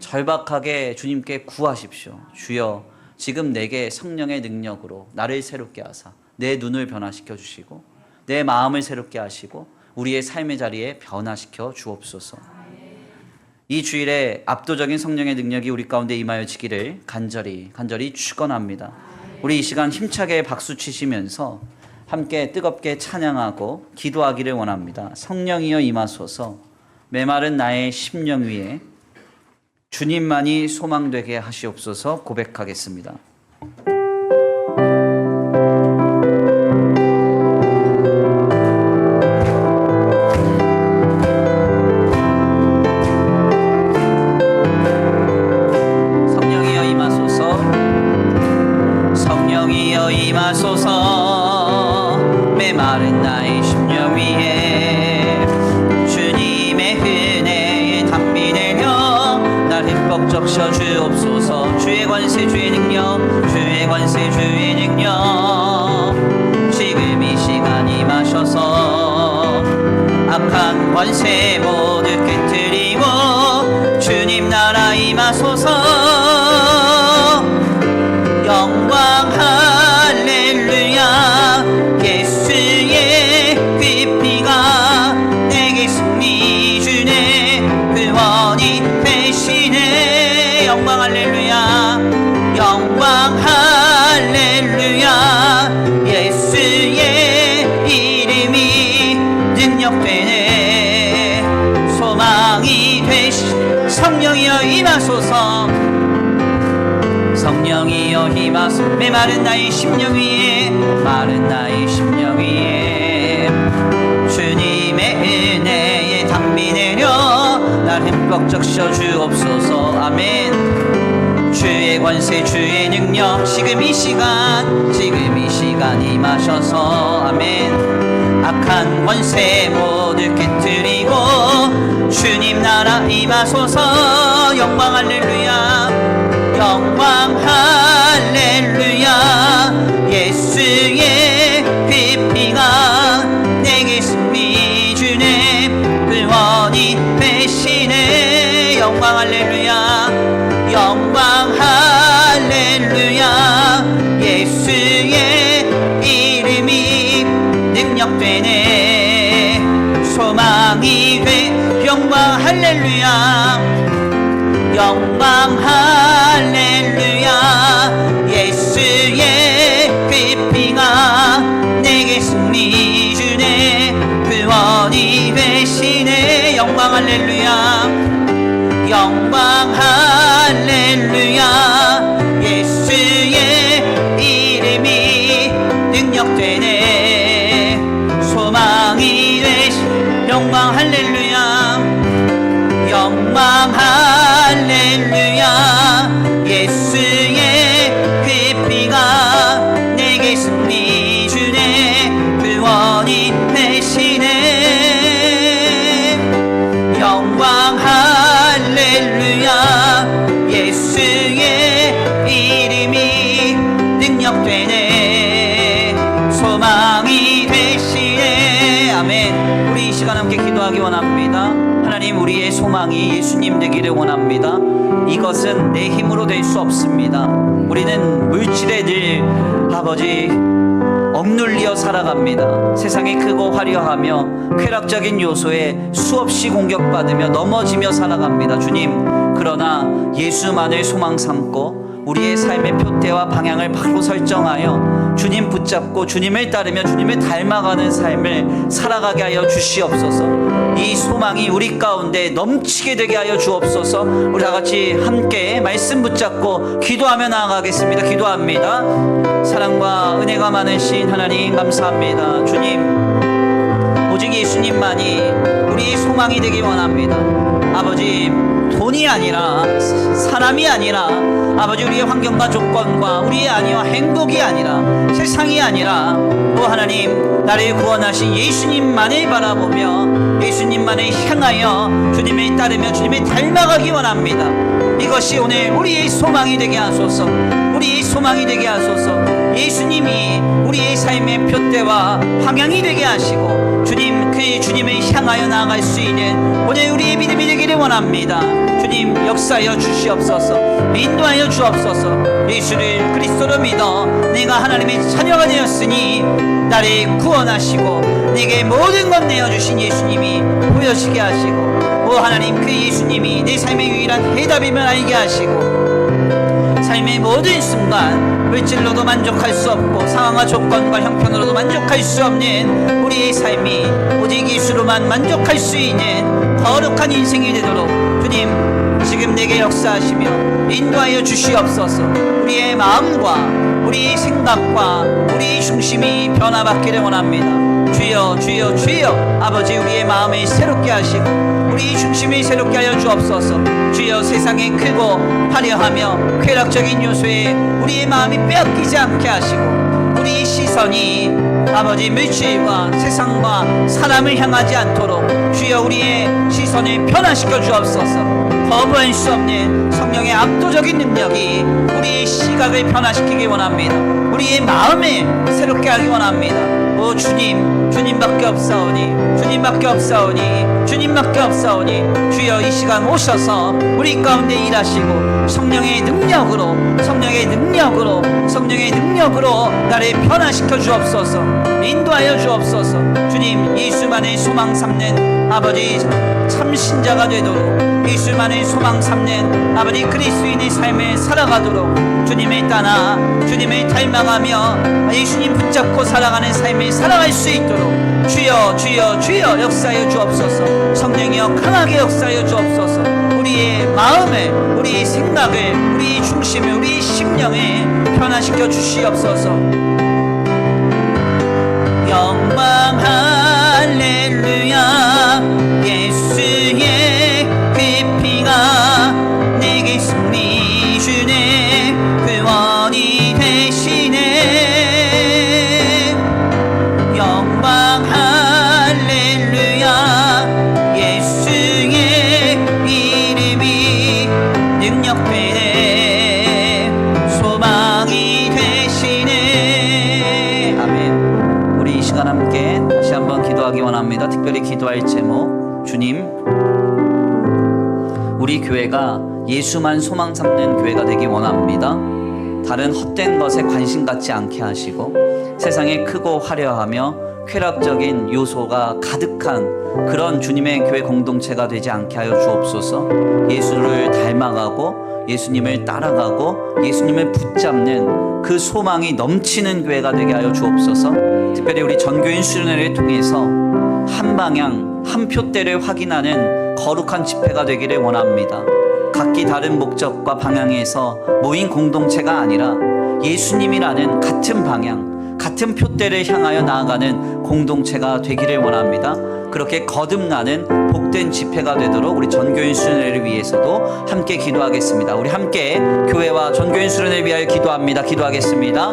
절박하게 주님께 구하십시오. 주여, 지금 내게 성령의 능력으로 나를 새롭게 하사 내 눈을 변화시켜 주시고 내 마음을 새롭게 하시고 우리의 삶의 자리에 변화시켜 주옵소서. 이 주일에 압도적인 성령의 능력이 우리 가운데 임하여지기를 간절히 축원합니다. 우리 이 시간 힘차게 박수 치시면서 함께 뜨겁게 찬양하고 기도하기를 원합니다. 성령이여 임하소서. 메마른 나의 심령 위에 주님만이 소망되게 하시옵소서. 고백하겠습니다. 성령이여 임하소서. 성령이여 임하소서. 메마른 나의 심령 위에 주님의 은혜에 담비 내려 날 흠뻑 적셔 주옵소서. 주의 권세 주의 능력, 주의 권세 주의 능력, 지금 이 시간 임하셔서 악한 권세 모두 깨뜨리고 주님 나라 임하소서. 영광 할렐루야. 예수의 피가 내게 승리 주네. 구원이 되시네. 영광 할렐루야. 영광 할렐루야. 예수의 이름이 능력되네. 소망이 되시 성령이여 임하소서. 성령이여 임하소. 메마른 나의 심령 위에, 마른 나의 심령 위에 주님의 은혜에 담비 내려 날 흠뻑 적셔 주옵소서. 아멘. 주의 권세 주의 능력 지금 이 시간 임하셔서 아멘. 악한 권세 모두 깨뜨리고 주님 나라 임하소서. 영광 할렐루야. 영광 할렐루야. 예수의 피가 내게 승리 주네. 구원이 되시네. 영광 할렐루야. 영광 할렐루야. 할렐루야 영광 할렐루야 예수의 그 피가 내게 승리 주네 구원이 되시네 영광 할렐루야 영광 할렐루야 예수의 이름이 능력되네 소망이 되시 영광 할렐루야 영광 할렐루야 예수의 그 피가 내게 승리 주네 구원이 되시네 영광 할렐루야 예수의 이름이 능력되네 소망이 되시네 아멘. 우리 이 시간 함께 기도하기 원합니다. 하나님 우리의 소망이 예수님 되기를 원합니다. 이것은 내 힘으로 될 수 없습니다. 우리는 물질에 늘 아버지 억눌려 살아갑니다. 세상이 크고 화려하며 쾌락적인 요소에 수없이 공격받으며 넘어지며 살아갑니다. 주님 그러나 예수만을 소망 삼고 우리의 삶의 표대와 방향을 바로 설정하여 주님 붙잡고 주님을 따르며 주님을 닮아가는 삶을 살아가게 하여 주시옵소서. 이 소망이 우리 가운데 넘치게 되게 하여 주옵소서. 우리 다같이 함께 말씀 붙잡고 기도하며 나아가겠습니다. 기도합니다. 사랑과 은혜가 많으신 하나님 감사합니다. 주님 오직 예수님만이 우리의 소망이 되기 원합니다. 아버지 돈이 아니라 사람이 아니라 아버지 우리의 환경과 조건과 우리의 아니와 행복이 아니라 세상이 아니라 오 하나님 나를 구원하신 예수님만을 바라보며 예수님만을 향하여 주님을 따르며 주님을 닮아가기 원합니다. 이것이 오늘 우리의 소망이 되게 하소서. 우리의 소망이 되게 하소서. 예수님이 우리의 삶의 표대와 방향이 되게 하시고 주님 그 주님을 향하여 나아갈 수 있는 오늘 우리의 믿음이 되기를 원합니다. 주님 역사하여 주시옵소서. 인도하여 주옵소서. 예수를 그리스도로 믿어 내가 하나님의 자녀가 되었으니 나를 구원하시고 내게 모든 것 내어주신 예수님이 보여지게 하시고 오 하나님 그 예수님이 내 삶의 유일한 해답임을 알게 하시고 삶의 모든 순간 물질로도 만족할 수 없고 상황과 조건과 형편으로도 만족할 수 없는 우리의 삶이 오직 예수로만 만족할 수 있는 거룩한 인생이 되도록 주님 지금 내게 역사하시며 인도하여 주시옵소서. 우리의 마음과 우리의 생각과 우리의 중심이 변화받기를 원합니다. 주여 주여 주여 아버지 우리의 마음을 새롭게 하시고 우리 중심을 새롭게 하여 주옵소서. 주여 세상에 크고 화려하며 쾌락적인 요소에 우리의 마음이 빼앗기지 않게 하시고 우리의 시선이 아버지 물질과 세상과 사람을 향하지 않도록 주여 우리의 시선을 변화시켜 주옵소서. 거부할 수 없는 성령의 압도적인 능력이 우리의 시각을 변화시키기 원합니다. 우리의 마음을 새롭게 하기 원합니다. 오 주님 주님밖에 없사오니 주님밖에 없사오니 주님밖에 없사오니 주여 이 시간 오셔서 우리 가운데 일하시고 성령의 능력으로 나를 변화시켜 주옵소서. 인도하여 주옵소서. 주님 예수만을 소망 삼는 아버지 참 신자가 되도록 예수만을 소망 삼는 아버지 그리스도인의 삶을 살아가도록 주님을 따라 주님을 닮아가며 예수님 붙잡고 살아가는 삶을 살아갈 수 있도록 주여 주여 주여 역사하여 주옵소서. 성령이여 강하게 역사하여 주옵소서. 우리의 마음을 우리의 생각을 우리의 중심을 우리의 심령을 변화시켜 주시옵소서. 영광 할렐루야 예수의 그 피가 내게 승리 주네 구원이 되시네 영광 할렐루야 예수의 이름이 능력되네 소망이 되시네 아멘. 우리 이 시간 함께 다시 한번 기도하기 원합니다. 특별히 기도할 제목 주님 우리 교회가 예수만 소망 삼는 교회가 되기 원합니다. 다른 헛된 것에 관심 갖지 않게 하시고 세상에 크고 화려하며 쾌락적인 요소가 가득한 그런 주님의 교회 공동체가 되지 않게 하여 주옵소서. 예수를 닮아가고 예수님을 따라가고 예수님을 붙잡는 그 소망이 넘치는 교회가 되게 하여 주옵소서. 특별히 우리 전교인 수련회를 통해서 한 방향 한 표대를 확인하는 거룩한 집회가 되기를 원합니다. 각기 다른 목적과 방향에서 모인 공동체가 아니라 예수님이라는 같은 방향 같은 표대를 향하여 나아가는 공동체가 되기를 원합니다. 그렇게 거듭나는 복된 집회가 되도록 우리 전교인 수련회를 위해서도 함께 기도하겠습니다. 우리 함께 교회와 전교인 수련회를 위하여 기도합니다. 기도하겠습니다.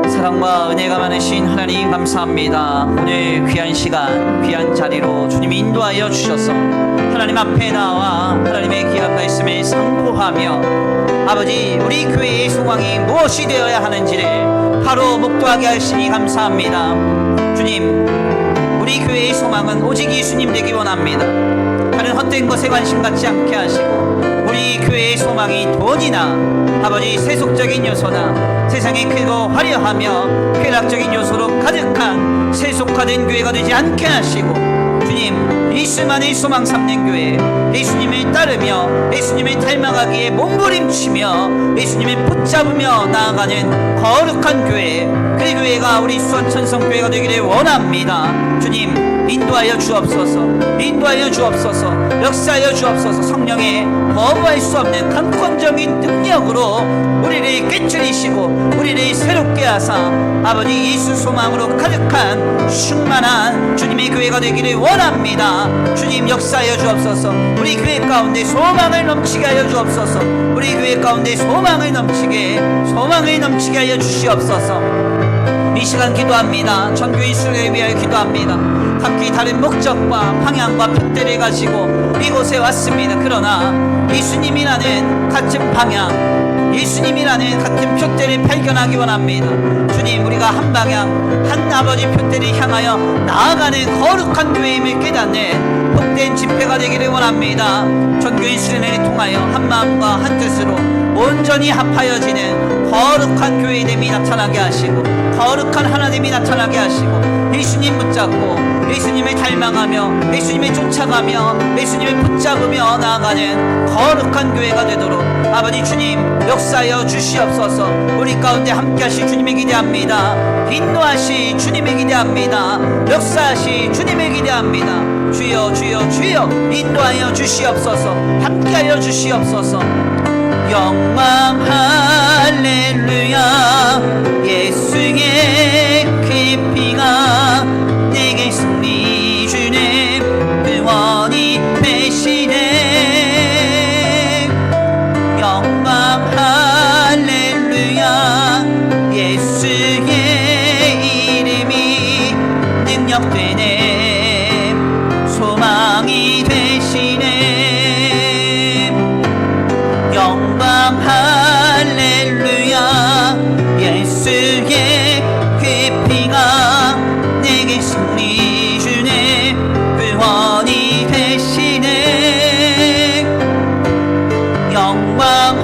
사랑과 은혜가 많으신 하나님 감사합니다. 오늘 귀한 시간 귀한 자리로 주님이 인도하여 주셔서 하나님 앞에 나와 하나님의 귀한 말씀을 선포하며 아버지 우리 교회의 소망이 무엇이 되어야 하는지를 바로 목도하게 하시니 감사합니다. 주님 우리 교회의 소망은 오직 예수님 되기 원합니다. 다른 헛된 것에 관심 갖지 않게 하시고 우리 교회의 소망이 돈이나 아버지 세속적인 요소나 세상에 크고 화려하며 쾌락적인 요소로 가득한 세속화된 교회가 되지 않게 하시고 주님 예수만의 소망 삼는 교회 예수님을 따르며 예수님을 닮아가기에 몸부림치며 예수님을 붙잡으며 나아가는 거룩한 교회 그 교회가 우리 수원천성교회가 되기를 원합니다. 주님 인도하여 주옵소서. 인도하여 주옵소서. 역사하여 주옵소서. 성령의 거부할 수 없는 강권적인 능력으로 우리를 꿰뚫이시고 우리를 새롭게 하사 아버지 예수 소망으로 가득한 충만한 주님의 교회가 되기를 원합니다. 주님 역사하여 주옵소서. 우리 교회 가운데 소망을 넘치게 하여 주옵소서. 우리 교회 가운데 소망을 넘치게 하여 주시옵소서. 이 시간 기도합니다. 전교인 수련회를 위하여 기도합니다. 각기 다른 목적과 방향과 표대를 가지고 이곳에 왔습니다. 그러나 예수님이라는 같은 방향 예수님이라는 같은 표대를 발견하기 원합니다. 주님 우리가 한 방향 한 아버지 표대를 향하여 나아가는 거룩한 교회임을 깨닫는 복된 집회가 되기를 원합니다. 전교인 수련회를 통하여 한 마음과 한 뜻으로 온전히 합하여지는 거룩한 교회됨이 나타나게 하시고 거룩한 하나님이 나타나게 하시고 예수님 붙잡고 예수님을 닮아가며 예수님을 쫓아가며 예수님을 붙잡으며 나아가는 거룩한 교회가 되도록 아버지 주님 역사하여 주시옵소서. 우리 가운데 함께하실 주님을 기대합니다. 인도하실 주님을 기대합니다. 역사하실 주님을 기대합니다. 주여 주여 주여 인도하여 주시옵소서. 함께하여 주시옵소서. 영광 할렐루야 예수의 그 피가 내게 승리 주네 구원이 되시네. 영광 할렐루야 예수의 이름이 능력되네 소망이 되시네. 영광 할렐루야 예수의 그 피가 내게 승리 주네 구원이 되시네. 영광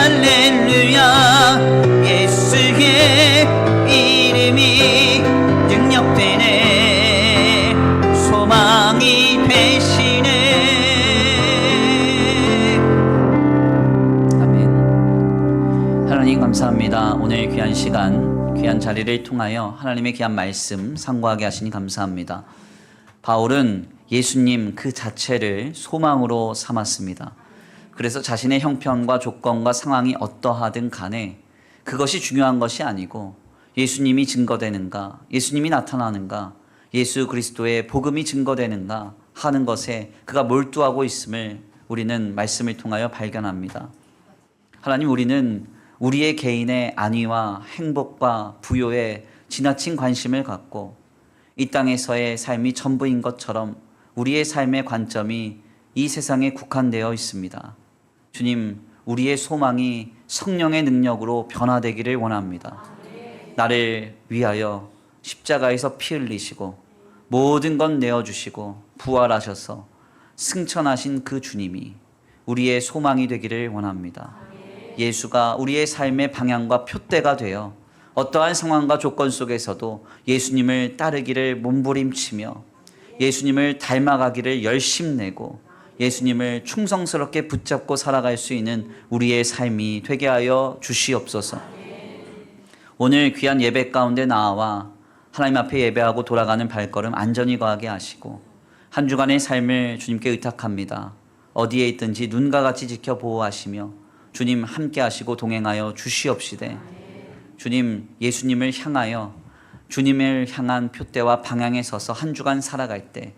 할렐루야 예수의 이름이 능력되네 소망이 되시네. 하나님 감사합니다. 오늘 귀한 시간 귀한 자리를 통하여 하나님의 귀한 말씀 상고하게 하시니 감사합니다. 바울은 예수님 그 자체를 소망으로 삼았습니다. 그래서 자신의 형편과 조건과 상황이 어떠하든 간에 그것이 중요한 것이 아니고 예수님이 증거되는가 예수님이 나타나는가 예수 그리스도의 복음이 증거되는가 하는 것에 그가 몰두하고 있음을 우리는 말씀을 통하여 발견합니다. 하나님 우리는 우리의 개인의 안위와 행복과 부요에 지나친 관심을 갖고 이 땅에서의 삶이 전부인 것처럼 우리의 삶의 관점이 이 세상에 국한되어 있습니다. 주님, 우리의 소망이 성령의 능력으로 변화되기를 원합니다. 나를 위하여 십자가에서 피 흘리시고 모든 것 내어주시고 부활하셔서 승천하신 그 주님이 우리의 소망이 되기를 원합니다. 예수가 우리의 삶의 방향과 표대가 되어 어떠한 상황과 조건 속에서도 예수님을 따르기를 몸부림치며 예수님을 닮아가기를 열심내고 예수님을 충성스럽게 붙잡고 살아갈 수 있는 우리의 삶이 되게 하여 주시옵소서. 오늘 귀한 예배 가운데 나와 하나님 앞에 예배하고 돌아가는 발걸음 안전히 거하게 하시고 한 주간의 삶을 주님께 의탁합니다. 어디에 있든지 눈과 같이 지켜 보호하시며 주님 함께 하시고 동행하여 주시옵시되 주님 예수님을 향하여 주님을 향한 표대와 방향에 서서 한 주간 살아갈 때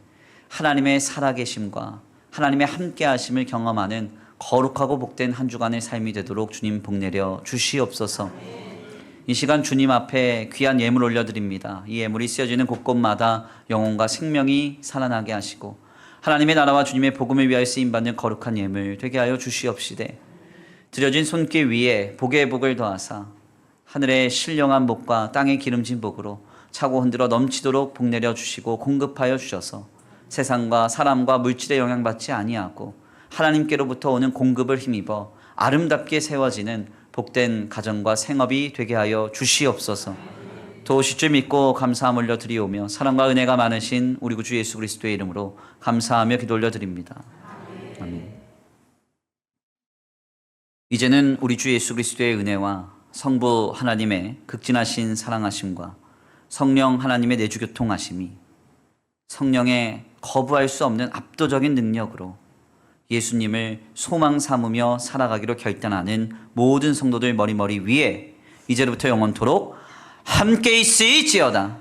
하나님의 살아계심과 하나님의 함께 하심을 경험하는 거룩하고 복된 한 주간의 삶이 되도록 주님 복내려 주시옵소서. 이 시간 주님 앞에 귀한 예물 올려드립니다. 이 예물이 쓰여지는 곳곳마다 영혼과 생명이 살아나게 하시고 하나님의 나라와 주님의 복음을 위하여 쓰임받는 거룩한 예물 되게 하여 주시옵시되 드려진 손길 위에 복의 복을 더하사 하늘의 신령한 복과 땅의 기름진 복으로 차고 흔들어 넘치도록 복내려 주시고 공급하여 주셔서 세상과 사람과 물질에 영향받지 아니하고 하나님께로부터 오는 공급을 힘입어 아름답게 세워지는 복된 가정과 생업이 되게 하여 주시옵소서. 도우실 줄 믿고 감사함 올려드리오며 사랑과 은혜가 많으신 우리 구주 예수 그리스도의 이름으로 감사하며 기도 올려드립니다. 아멘. 이제는 우리 주 예수 그리스도의 은혜와 성부 하나님의 극진하신 사랑하심과 성령 하나님의 내주교통하심이 성령의 거부할 수 없는 압도적인 능력으로 예수님을 소망 삼으며 살아가기로 결단하는 모든 성도들 머리머리 위에 이제로부터 영원토록 함께 있을지어다.